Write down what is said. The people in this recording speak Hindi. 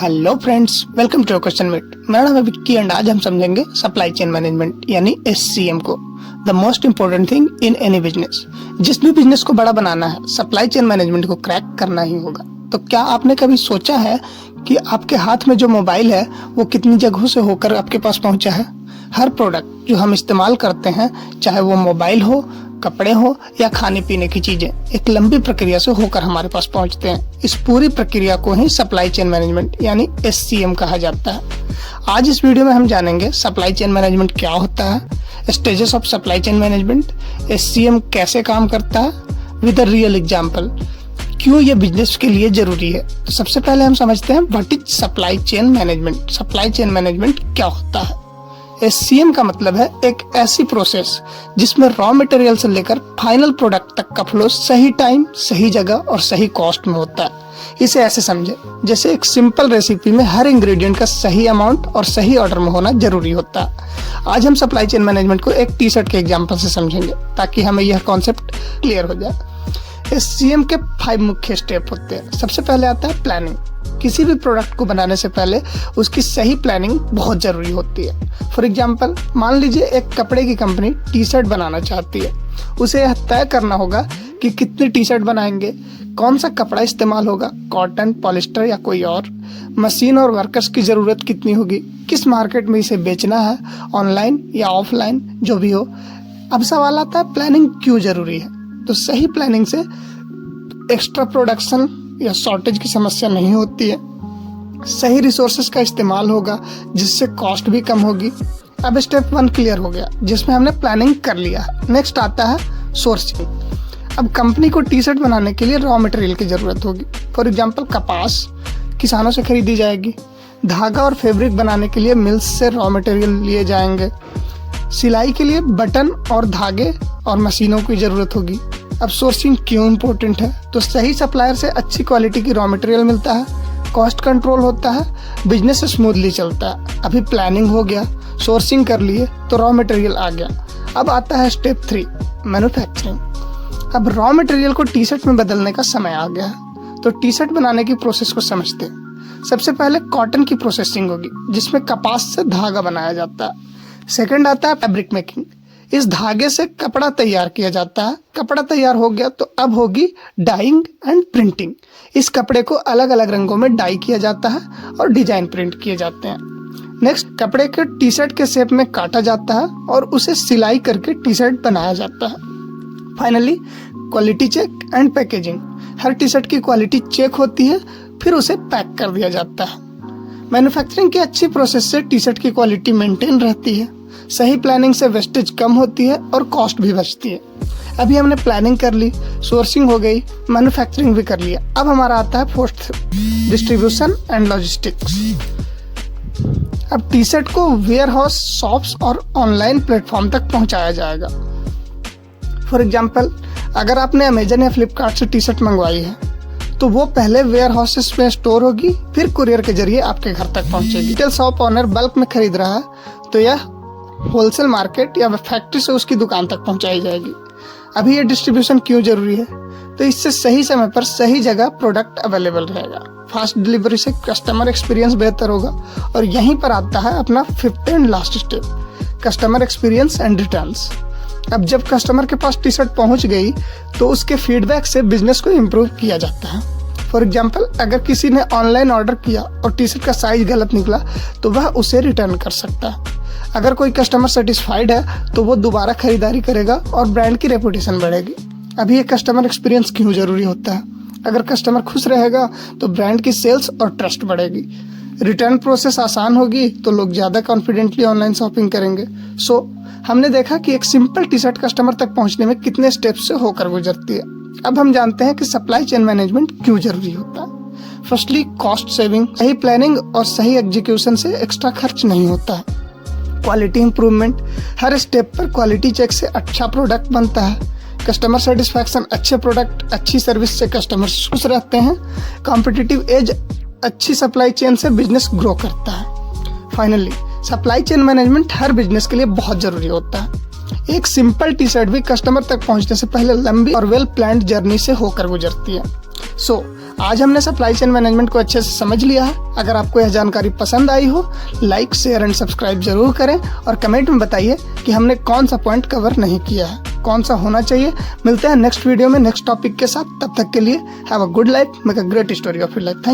Hello friends, welcome to question meet. मेरा नाम है विक्की एंड आज हम समझेंगे सप्लाई चेन मैनेजमेंट यानी SCM को। The most important thing in any business. जिस भी बिजनेस को बड़ा बनाना है, सप्लाई चेन मैनेजमेंट को क्रैक करना ही होगा। तो क्या आपने कभी सोचा है कि आपके हाथ में जो मोबाइल है वो कितनी जगहों से होकर आपके पास पहुंचा है? हर प्रोडक्ट जो हम इस्तेमाल करते हैं, चाहे वो मोबाइल हो, कपड़े हो या खाने पीने की चीजें, एक लंबी प्रक्रिया से होकर हमारे पास पहुंचते हैं। इस पूरी प्रक्रिया को ही सप्लाई चेन मैनेजमेंट यानी SCM कहा जाता है। आज इस वीडियो में हम जानेंगे सप्लाई चेन मैनेजमेंट क्या होता है, stages of supply chain management, SCM कैसे काम करता है विद अ रियल एग्जांपल, क्यों ये बिजनेस के लिए जरूरी है। तो सबसे पहले हम समझते हैं what is supply chain management. Supply chain management क्या होता है? SCM का मतलब है एक ऐसी प्रोसेस जिसमें रॉ मटेरियल से लेकर फाइनल प्रोडक्ट तक का फ्लो सही टाइम, सही जगह और सही कॉस्ट में होता है। इसे ऐसे समझे जैसे एक सिंपल रेसिपी में हर इंग्रेडिएंट का सही अमाउंट और सही ऑर्डर में होना जरूरी होता है। आज हम सप्लाई चेन मैनेजमेंट को एक टी शर्ट के एग्जांपल से समझेंगे ताकि हमें यह कॉन्सेप्ट क्लियर हो जाए। SCM के 5 मुख्य स्टेप होते हैं। सबसे पहले आता है प्लानिंग। किसी भी प्रोडक्ट को बनाने से पहले उसकी सही प्लानिंग बहुत जरूरी होती है। फॉर एग्जाम्पल, मान लीजिए एक कपड़े की कंपनी टी शर्ट बनाना चाहती है। उसे यह तय करना होगा कि कितनी टी शर्ट बनाएंगे, कौन सा कपड़ा इस्तेमाल होगा, कॉटन, पॉलिस्टर या कोई और, मशीन और वर्कर्स की जरूरत कितनी होगी, किस मार्केट में इसे बेचना है, ऑनलाइन या ऑफलाइन, जो भी हो। अब सवाल आता है प्लानिंग क्यों जरूरी है। तो सही प्लानिंग से एक्स्ट्रा प्रोडक्शन या शॉर्टेज की समस्या नहीं होती है। सही रिसोर्सेज का इस्तेमाल होगा जिससे कॉस्ट भी कम होगी। अब स्टेप 1 क्लियर हो गया जिसमें हमने प्लानिंग कर लिया है। नेक्स्ट आता है सोर्सिंग। अब कंपनी को टी शर्ट बनाने के लिए रॉ मटेरियल की जरूरत होगी। फॉर एग्जांपल, कपास किसानों से खरीदी जाएगी। धागा और फैब्रिक बनाने के लिए मिल्स से रॉ मटेरियल लिए जाएंगे। सिलाई के लिए बटन और धागे और मशीनों की जरूरत होगी। अब सोर्सिंग क्यों इम्पोर्टेंट है? तो सही सप्लायर से अच्छी क्वालिटी की रॉ मटेरियल मिलता है, कॉस्ट कंट्रोल होता है, बिजनेस स्मूथली चलता है। अभी प्लानिंग हो गया, सोर्सिंग कर लिए तो रॉ मटेरियल आ गया। अब आता है स्टेप 3 मैन्युफैक्चरिंग। अब रॉ मटेरियल को टी शर्ट में बदलने का समय आ गया है। तो टी शर्ट बनाने की प्रोसेस को समझते हैं। सबसे पहले कॉटन की प्रोसेसिंग होगी जिसमें कपास से धागा बनाया जाता है। सेकेंड आता है फैब्रिक मेकिंग। इस धागे से कपड़ा तैयार किया जाता है। कपड़ा तैयार हो गया तो अब होगी डाइंग एंड प्रिंटिंग। इस कपड़े को अलग अलग रंगों में डाई किया जाता है और डिजाइन प्रिंट किए जाते हैं। नेक्स्ट, कपड़े के टी शर्ट के शेप में काटा जाता है और उसे सिलाई करके टी शर्ट बनाया जाता है। Finally quality check and packaging. हर टी शर्ट की क्वालिटी चेक होती है, फिर उसे पैक कर दिया जाता है। मैन्युफैक्चरिंग की अच्छी प्रोसेस से टी शर्ट की क्वालिटी मेंटेन रहती है। सही प्लानिंग से वेस्टेज कम होती है और कॉस्ट भी बचती है। अभी हमने प्लानिंग कर ली, सोर्सिंग हो गई, मैन्युफैक्चरिंग भी कर लिया। अब हमारा आता है फोर्थ, डिस्ट्रीब्यूशन एंड लॉजिस्टिक्स। अब टी शर्ट को वेयर हाउस, शॉप्स और ऑनलाइन प्लेटफॉर्म तक पहुंचाया जाएगा। फॉर एग्जाम्पल, अगर आपने अमेजन या फ्लिपकार्ट से टी शर्ट मंगवाई है तो वो पहले वेयर हाउसेस में स्टोर होगी, फिर कुरियर के जरिए आपके घर तक पहुंचेगी। रिटेल शॉप ऑनर बल्क में खरीद रहा है तो यह होलसेल मार्केट या फैक्ट्री से उसकी दुकान तक पहुंचाई जाएगी। अभी ये डिस्ट्रीब्यूशन क्यों जरूरी है? तो इससे सही समय पर सही जगह प्रोडक्ट अवेलेबल रहेगा। फास्ट डिलीवरी से कस्टमर एक्सपीरियंस बेहतर होगा। और यहीं पर आता है अपना 5th and last step, customer experience and returns. अब जब कस्टमर के पास टी शर्ट पहुंच गई तो उसके फीडबैक से बिजनेस को इम्प्रूव किया जाता है। फॉर एग्जाम्पल, अगर किसी ने ऑनलाइन ऑर्डर किया और टी शर्ट का साइज गलत निकला तो वह उसे रिटर्न कर सकता है। अगर कोई कस्टमर सेटिस्फाइड है तो वो दोबारा खरीदारी करेगा और ब्रांड की रेपुटेशन बढ़ेगी। अभी ये कस्टमर एक्सपीरियंस क्यों जरूरी होता है? अगर कस्टमर खुश रहेगा तो ब्रांड की सेल्स और ट्रस्ट बढ़ेगी। रिटर्न प्रोसेस आसान होगी तो लोग ज्यादा कॉन्फिडेंटली ऑनलाइन शॉपिंग करेंगे। हमने देखा कि एक सिंपल टी शर्ट कस्टमर तक पहुंचने में कितने स्टेप्स से होकर गुजरती है। अब हम जानते हैं कि सप्लाई चेन मैनेजमेंट क्यों जरूरी होता है। Firstly, cost saving. सही प्लानिंग और सही एग्जीक्यूशन से एक्स्ट्रा खर्च नहीं होता है। Quality improvement. हर स्टेप पर क्वालिटी चेक से अच्छा प्रोडक्ट बनता है। Customer satisfaction. अच्छे प्रोडक्ट, अच्छी सर्विस से कस्टमर खुश रहते हैं। Competitive edge. अच्छी सप्लाई चेन से बिजनेस ग्रो करता है। फाइनली, सप्लाई चेन मैनेजमेंट हर बिजनेस के लिए बहुत जरूरी होता है। एक सिंपल टी शर्ट भी कस्टमर तक पहुंचने से पहले लंबी और वेल प्लान्ड जर्नी से होकर गुजरती है। आज हमने सप्लाई चेन मैनेजमेंट को अच्छे से समझ लिया है। अगर आपको यह जानकारी पसंद आई हो, लाइक, शेयर एंड सब्सक्राइब जरूर करें और कमेंट में बताइए कि हमने कौन सा पॉइंट कवर नहीं किया है, कौन सा होना चाहिए। मिलते हैं नेक्स्ट वीडियो में नेक्स्ट टॉपिक के साथ। तब तक के लिए have a good life, make a great story of your life.